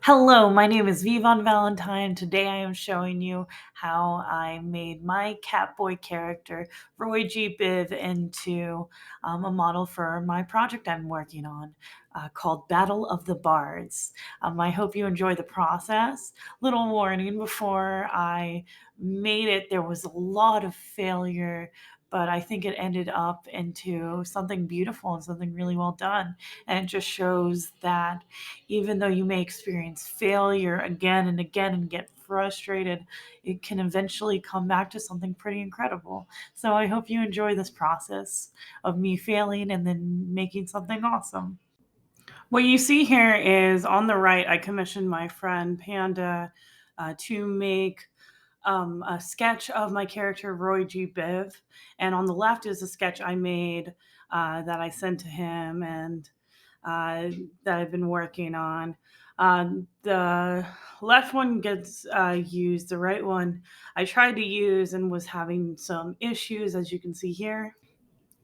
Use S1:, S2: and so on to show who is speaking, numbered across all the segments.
S1: Hello, my name is Vivon Valentine. Today I am showing you how I made my Catboy character, Roy G. Biv, into a model for my project I'm working on called Battle of the Bards. I hope you enjoy the process. Little warning before I made it, there was a lot of failure, but I think it ended up into something beautiful and something really well done. And it just shows that even though you may experience failure again and again and get frustrated, it can eventually come back to something pretty incredible. So I hope you enjoy this process of me failing and then making something awesome. What you see here is on the right, I commissioned my friend Panda to make a sketch of my character Roy G. Biv, and on the left is a sketch I made that I sent to him and uh, that I've been working on. The left one gets used. The right one I tried to use and was having some issues, as you can see here.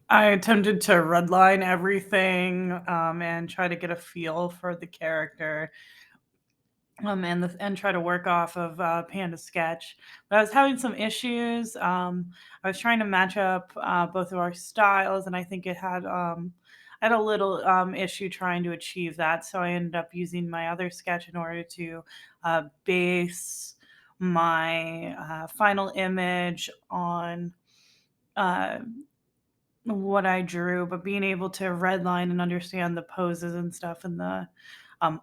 S1: I attempted to redline everything and try to get a feel for the character and try to work off of Panda Sketch. But I was having some issues. I was trying to match up both of our styles, and I think I had a little issue trying to achieve that. So I ended up using my other sketch in order to base my final image on uh, what I drew, but being able to redline and understand the poses and stuff and the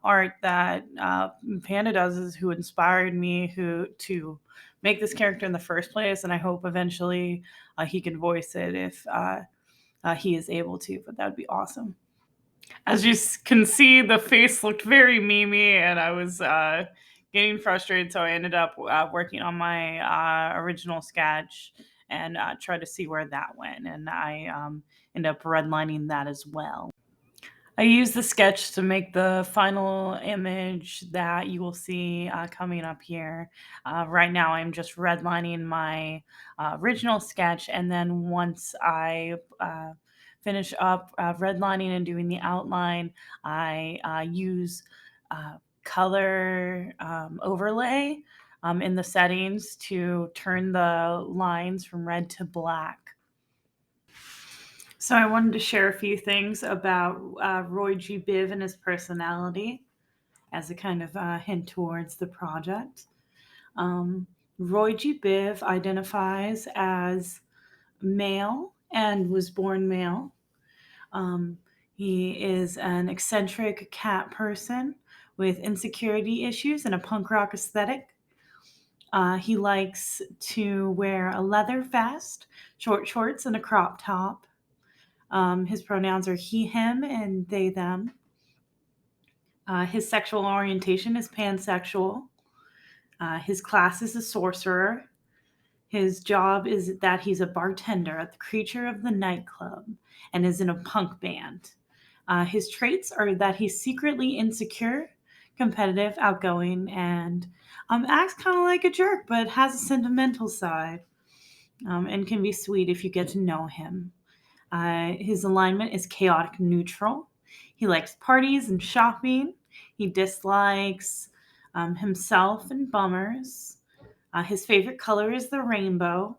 S1: art that Panda does is who inspired me who to make this character in the first place, and I hope eventually he can voice it if he is able to. But that would be awesome. As you can see, the face looked very memey, and I was getting frustrated. So I ended up working on my original sketch and tried to see where that went. And I ended up redlining that as well. I used the sketch to make the final image that you will see coming up here. Right now, I'm just redlining my original sketch, and then once I finish up redlining and doing the outline, I use color overlay in the settings to turn the lines from red to black. So I wanted to share a few things about Roy G. Biv and his personality as a kind of hint towards the project. Um, Roy G. Biv identifies as male and was born male. Um, he is an eccentric cat person with insecurity issues and a punk rock aesthetic. He likes to wear a leather vest, short shorts, and a crop top. His pronouns are he, him, and they, them. His sexual orientation is pansexual. His class is a sorcerer. His job is that he's a bartender at the Creature of the Nightclub and is in a punk band. His traits are that he's secretly insecure, competitive, outgoing, and acts kind of like a jerk, but has a sentimental side and can be sweet if you get to know him. His alignment is chaotic neutral. He likes parties and shopping. He dislikes himself and bummers. His favorite color is the rainbow.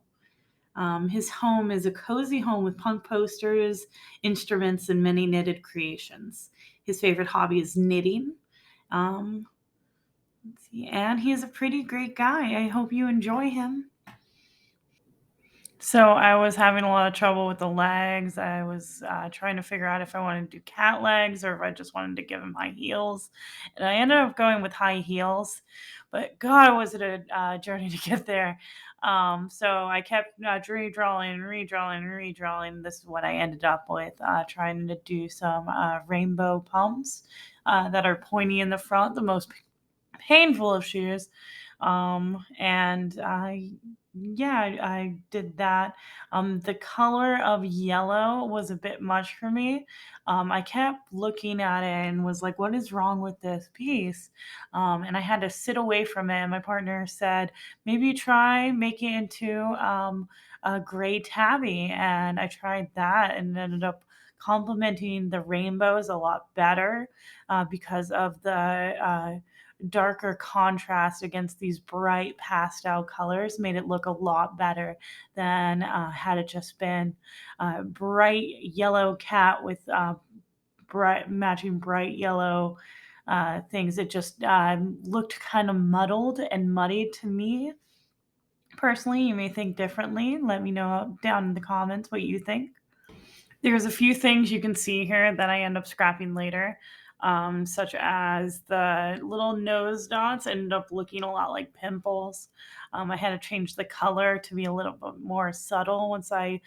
S1: His home is a cozy home with punk posters, instruments, and many knitted creations. His favorite hobby is knitting. Um, let's see, and he is a pretty great guy. I hope you enjoy him. So I was having a lot of trouble with the legs. I was trying to figure out if I wanted to do cat legs or if I just wanted to give him high heels. And I ended up going with high heels. But God, was it a journey to get there. So I kept redrawing and redrawing and redrawing. This is what I ended up with, trying to do some rainbow pumps that are pointy in the front, the most painful of shoes. And yeah, I did that. The color of yellow was a bit much for me. I kept looking at it and was like, what is wrong with this piece? And I had to sit away from it. And my partner said, maybe try making it into a gray tabby. And I tried that and ended up complementing the rainbows a lot better because of the darker contrast against these bright pastel colors made it look a lot better than had it just been a bright yellow cat with bright matching bright yellow things. It just looked kind of muddled and muddy to me personally. You may think differently. Let me know down in the comments what you think. There's a few things you can see here that I end up scrapping later, such as the little nose dots ended up looking a lot like pimples. I had to change the color to be a little bit more subtle once I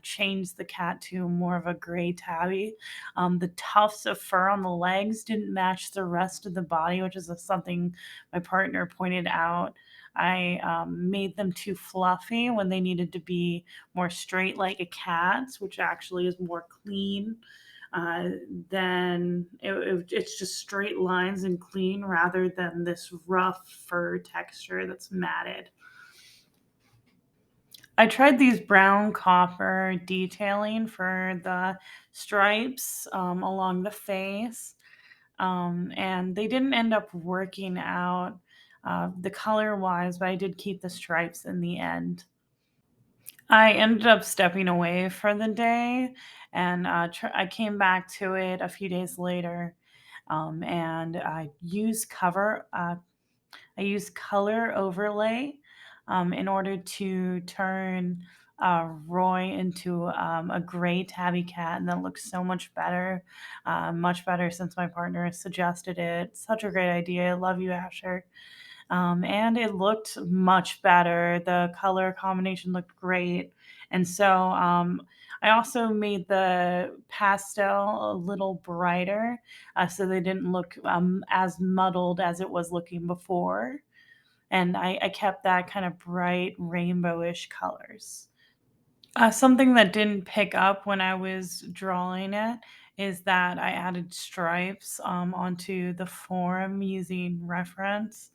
S1: changed the cat to more of a gray tabby. The tufts of fur on the legs didn't match the rest of the body, which is something my partner pointed out. I made them too fluffy when they needed to be more straight like a cat's, which actually is more clean uh, than it's just straight lines and clean rather than this rough fur texture that's matted. I tried these brown copper detailing for the stripes along the face, and they didn't end up working out the color wise, but I did keep the stripes in the end. I ended up stepping away for the day, and I came back to it a few days later, and I used color overlay in order to turn Roy into a gray tabby cat, and that looks so much better since my partner suggested it. Such a great idea. I love you, Asher. And it looked much better. The color combination looked great. And so I also made the pastel a little brighter so they didn't look as muddled as it was looking before. And I kept that kind of bright rainbowish colors. Something that didn't pick up when I was drawing it is that I added stripes onto the form using reference.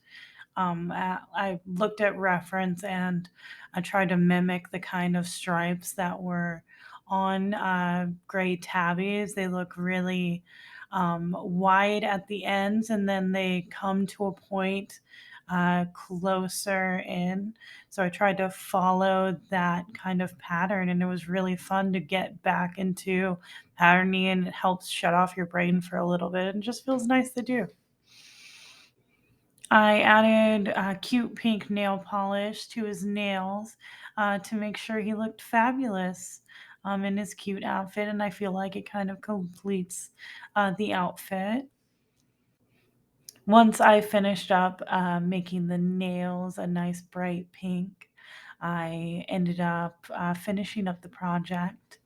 S1: I looked at reference and I tried to mimic the kind of stripes that were on gray tabbies. They look really wide at the ends and then they come to a point closer in. So I tried to follow that kind of pattern and it was really fun to get back into patterning and it helps shut off your brain for a little bit and just feels nice to do. I added cute pink nail polish to his nails to make sure he looked fabulous in his cute outfit, and I feel like it kind of completes the outfit. Once I finished up making the nails a nice bright pink, I ended up finishing up the project.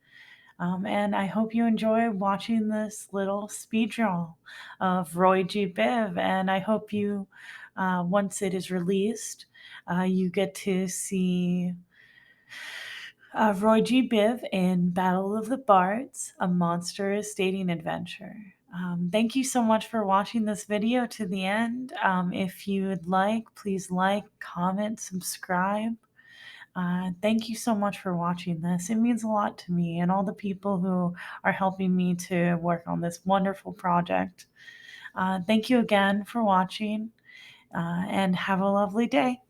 S1: And I hope you enjoy watching this little speed draw of Roy G. Biv. And I hope you, once it is released, you get to see Roy G. Biv in Battle of the Bards, a monstrous dating adventure. Thank you so much for watching this video to the end. If you would please like, comment, subscribe. Thank you so much for watching this. It means a lot to me and all the people who are helping me to work on this wonderful project. Thank you again for watching and have a lovely day.